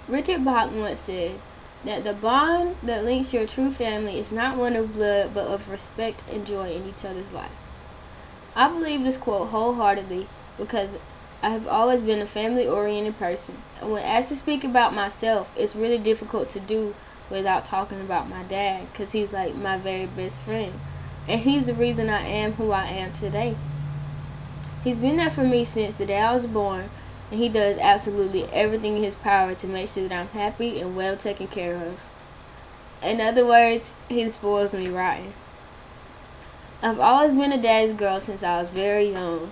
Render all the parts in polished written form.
Richard Bach once said that the bond that links your true family is not one of blood but of respect and joy in each other's life. I believe this quote wholeheartedly because I have always been a family-oriented person, and when asked to speak about myself, it's really difficult to do without talking about my dad, because he's like my very best friend, and he's the reason I am who I am today. He's been there for me since the day I was born, and he does absolutely everything in his power to make sure that I'm happy and well taken care of. In other words, he spoils me rotten. I've always been a daddy's girl since I was very young.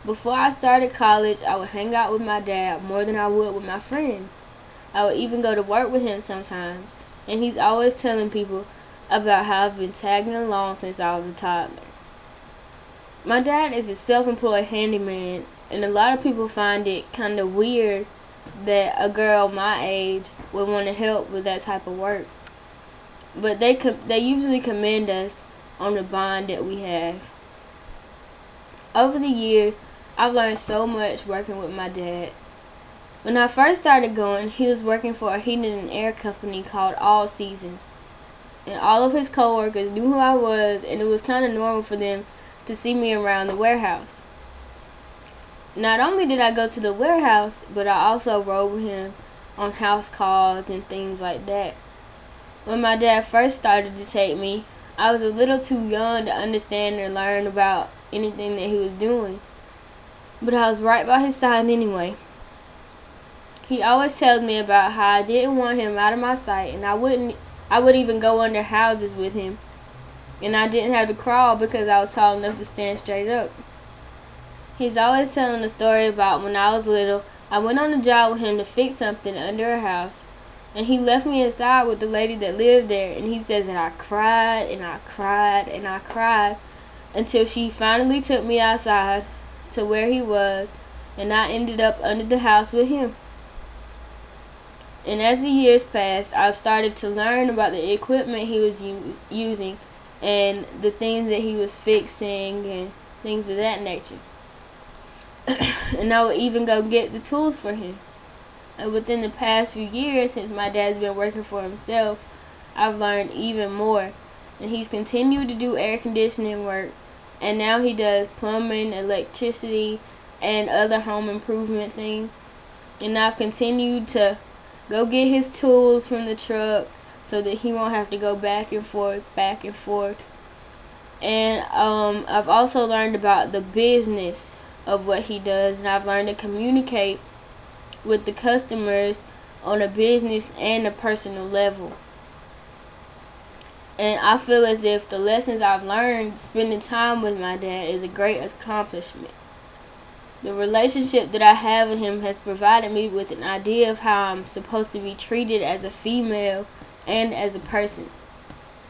Before I started college, I would hang out with my dad more than I would with my friends. I would even go to work with him sometimes, and he's always telling people about how I've been tagging along since I was a toddler. My dad is a self-employed handyman, and a lot of people find it kind of weird that a girl my age would want to help with that type of work. But they usually commend us on the bond that we have. Over the years, I've learned so much working with my dad. When I first started going, he was working for a heating and air company called All Seasons. And all of his coworkers knew who I was, and it was kind of normal for them to see me around the warehouse. Not only did I go to the warehouse, but I also rode with him on house calls and things like that. When my dad first started to take me, I was a little too young to understand or learn about anything that he was doing, but I was right by his side anyway. He always tells me about how I didn't want him out of my sight, and I would even go under houses with him, and I didn't have to crawl because I was tall enough to stand straight up. He's always telling a story about when I was little, I went on a job with him to fix something under a house, and he left me inside with the lady that lived there, and he says that I cried and I cried and I cried until she finally took me outside to where he was, and I ended up under the house with him. And as the years passed, I started to learn about the equipment he was using and the things that he was fixing and things of that nature. And I would even go get the tools for him. And within the past few years, since my dad's been working for himself, I've learned even more. And he's continued to do air conditioning work, and now he does plumbing, electricity, and other home improvement things. And I've continued to go get his tools from the truck so that he won't have to go back and forth. And I've also learned about the business of what he does, and I've learned to communicate with the customers on a business and a personal level. And I feel as if the lessons I've learned spending time with my dad is a great accomplishment. The relationship that I have with him has provided me with an idea of how I'm supposed to be treated as a female and as a person.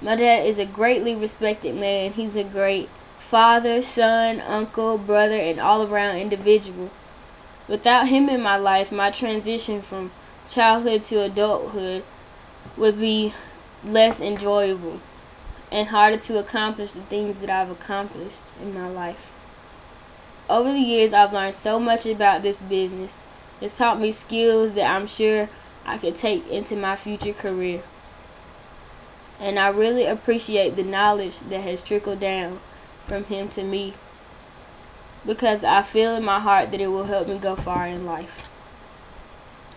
My dad is a greatly respected man. He's a great father, son, uncle, brother, and all-around individual. Without him in my life, my transition from childhood to adulthood would be less enjoyable and harder to accomplish the things that I've accomplished in my life. Over the years, I've learned so much about this business. It's taught me skills that I'm sure I could take into my future career. And I really appreciate the knowledge that has trickled down from him to me, because I feel in my heart that it will help me go far in life.